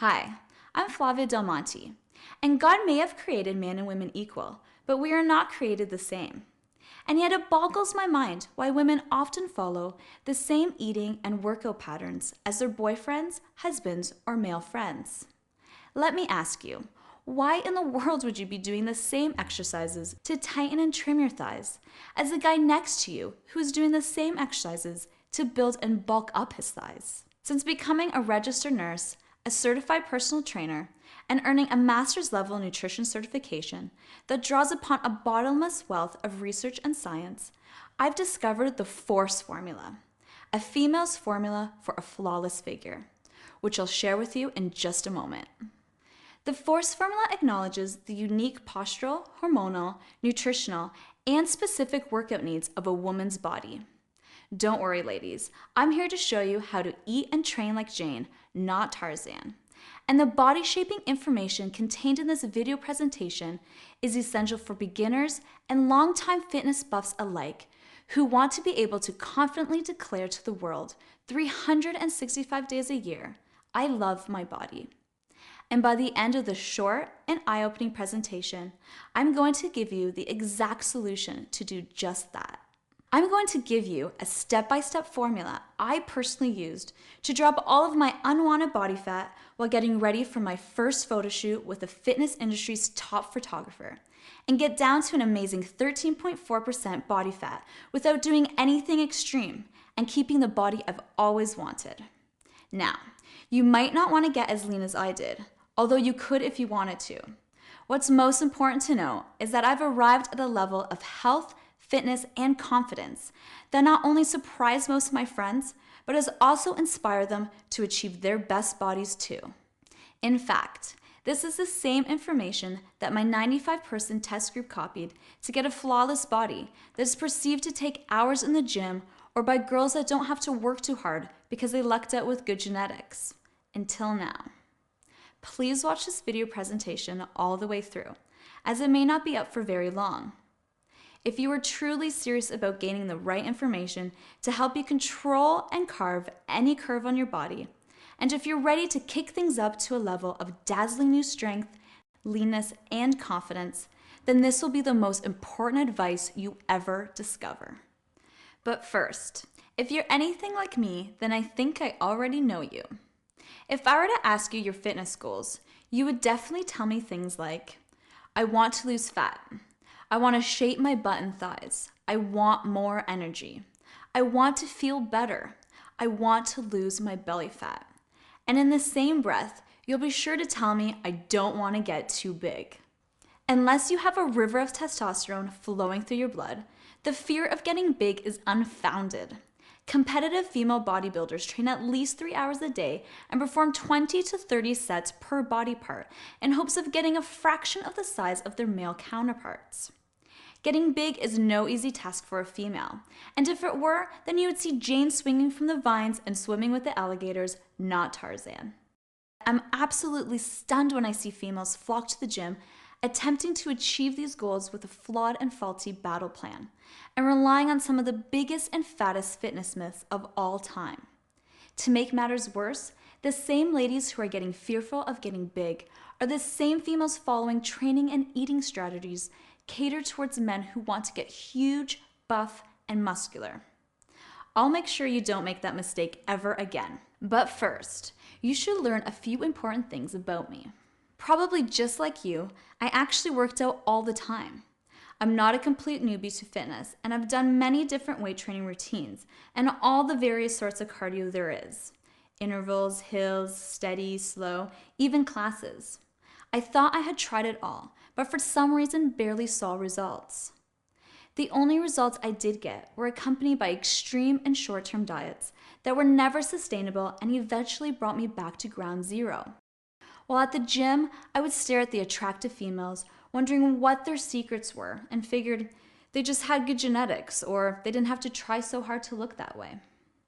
Hi, I'm Flavia Delmonte, and God may have created man and women equal, but we are not created the same. And yet it boggles my mind why women often follow the same eating and workout patterns as their boyfriends, husbands, or male friends. Let me ask you, why in the world would you be doing the same exercises to tighten and trim your thighs as the guy next to you who is doing the same exercises to build and bulk up his thighs? Since becoming a registered nurse, a certified personal trainer, and earning a master's level nutrition certification that draws upon a bottomless wealth of research and science, I've discovered the FORCE formula, a female's formula for a flawless figure, which I'll share with you in just a moment. The FORCE formula acknowledges the unique postural, hormonal, nutritional, and specific workout needs of a woman's body. Don't worry, ladies. I'm here to show you how to eat and train like Jane, not Tarzan. And the body shaping information contained in this video presentation is essential for beginners and longtime fitness buffs alike who want to be able to confidently declare to the world 365 days a year, I love my body. And by the end of the short and eye-opening presentation, I'm going to give you the exact solution to do just that. I'm going to give you a step-by-step formula I personally used to drop all of my unwanted body fat while getting ready for my first photo shoot with the fitness industry's top photographer and get down to an amazing 13.4% body fat without doing anything extreme and keeping the body I've always wanted. Now, you might not want to get as lean as I did, although you could if you wanted to. What's most important to know is that I've arrived at a level of health, fitness, and confidence that not only surprised most of my friends, but has also inspired them to achieve their best bodies too. In fact, this is the same information that my 95-person test group copied to get a flawless body that is perceived to take hours in the gym or by girls that don't have to work too hard because they lucked out with good genetics. Until now. Please watch this video presentation all the way through, as it may not be up for very long. If you are truly serious about gaining the right information to help you control and carve any curve on your body, and if you're ready to kick things up to a level of dazzling new strength, leanness, and confidence, then this will be the most important advice you ever discover. But first, if you're anything like me, then I think I already know you. If I were to ask you your fitness goals, you would definitely tell me things like, I want to lose fat. I want to shape my butt and thighs. I want more energy. I want to feel better. I want to lose my belly fat. And in the same breath, you'll be sure to tell me I don't want to get too big. Unless you have a river of testosterone flowing through your blood, the fear of getting big is unfounded. Competitive female bodybuilders train at least 3 hours a day and perform 20 to 30 sets per body part in hopes of getting a fraction of the size of their male counterparts. Getting big is no easy task for a female, and if it were, then you would see Jane swinging from the vines and swimming with the alligators, not Tarzan. I'm absolutely stunned when I see females flock to the gym attempting to achieve these goals with a flawed and faulty battle plan, and relying on some of the biggest and fattest fitness myths of all time. To make matters worse, the same ladies who are getting fearful of getting big are the same females following training and eating strategies catered towards men who want to get huge, buff, and muscular. I'll make sure you don't make that mistake ever again. But first, you should learn a few important things about me. Probably just like you, I actually worked out all the time. I'm not a complete newbie to fitness, and I've done many different weight training routines and all the various sorts of cardio there is. Intervals, hills, steady, slow, even classes. I thought I had tried it all, but for some reason barely saw results. The only results I did get were accompanied by extreme and short-term diets that were never sustainable and eventually brought me back to ground zero. While at the gym, I would stare at the attractive females, wondering what their secrets were, and figured they just had good genetics, or they didn't have to try so hard to look that way.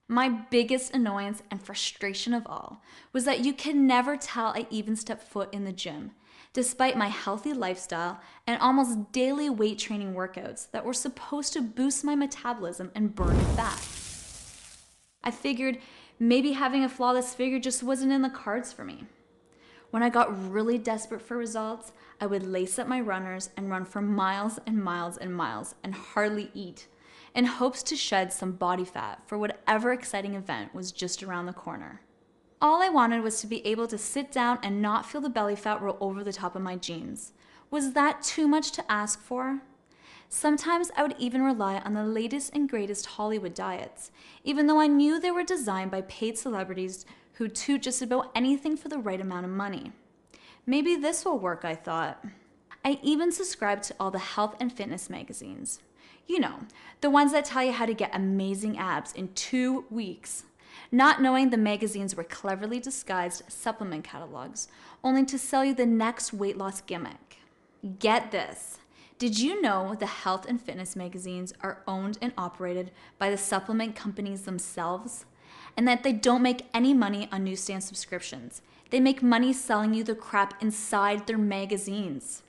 My biggest annoyance and frustration of all was that you can never tell I even stepped foot in the gym, despite my healthy lifestyle and almost daily weight training workouts that were supposed to boost my metabolism and burn fat. I figured maybe having a flawless figure just wasn't in the cards for me. When I got really desperate for results, I would lace up my runners and run for miles and miles and miles and hardly eat, in hopes to shed some body fat for whatever exciting event was just around the corner. All I wanted was to be able to sit down and not feel the belly fat roll over the top of my jeans. Was that too much to ask for? Sometimes I would even rely on the latest and greatest Hollywood diets, even though I knew they were designed by paid celebrities who toot just about anything for the right amount of money. Maybe this will work, I thought. I even subscribed to all the health and fitness magazines. You know, the ones that tell you how to get amazing abs in 2 weeks. Not knowing the magazines were cleverly disguised supplement catalogs, only to sell you the next weight loss gimmick. Get this. Did you know the health and fitness magazines are owned and operated by the supplement companies themselves? And that they don't make any money on newsstand subscriptions. They make money selling you the crap inside their magazines.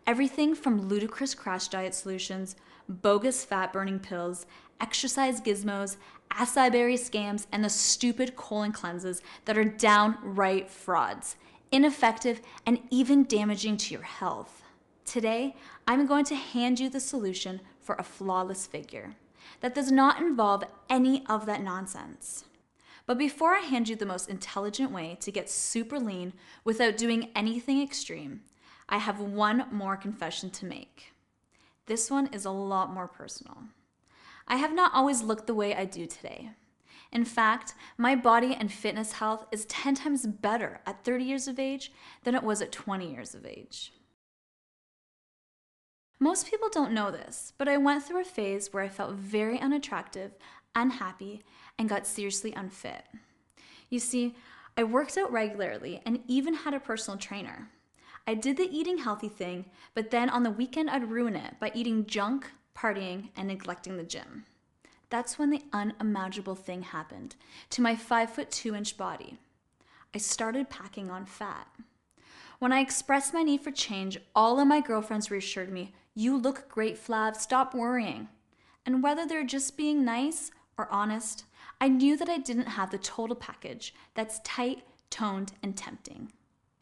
Everything from ludicrous crash diet solutions, bogus fat-burning pills, exercise gizmos, acai berry scams, and the stupid colon cleanses that are downright frauds, ineffective, and even damaging to your health. Today, I'm going to hand you the solution for a flawless figure that does not involve any of that nonsense. But before I hand you the most intelligent way to get super lean without doing anything extreme, I have one more confession to make. This one is a lot more personal. I have not always looked the way I do today. In fact, my body and fitness health is 10 times better at 30 years of age than it was at 20 years of age. Most people don't know this, but I went through a phase where I felt very unattractive, unhappy, and got seriously unfit. You see, I worked out regularly and even had a personal trainer. I did the eating healthy thing, but then on the weekend I'd ruin it by eating junk, partying, and neglecting the gym. That's when the unimaginable thing happened to my 5'2" body. I started packing on fat. When I expressed my need for change, all of my girlfriends reassured me, "You look great, Flav, stop worrying." And whether they're just being nice or honest, I knew that I didn't have the total package that's tight, toned, and tempting.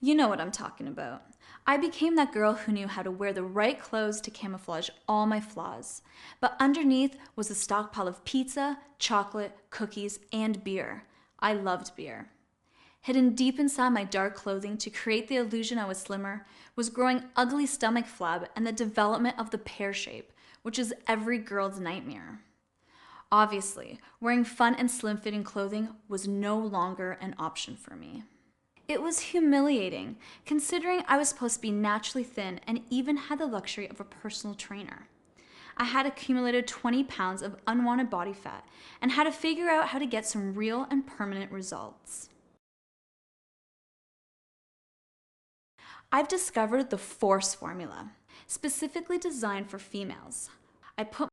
You know what I'm talking about. I became that girl who knew how to wear the right clothes to camouflage all my flaws. But underneath was a stockpile of pizza, chocolate, cookies, and beer. I loved beer. Hidden deep inside my dark clothing to create the illusion I was slimmer was growing ugly stomach flab and the development of the pear shape, which is every girl's nightmare. Obviously, wearing fun and slim-fitting clothing was no longer an option for me. It was humiliating, considering I was supposed to be naturally thin and even had the luxury of a personal trainer. I had accumulated 20 pounds of unwanted body fat and had to figure out how to get some real and permanent results. I've discovered the Force formula, specifically designed for females. I put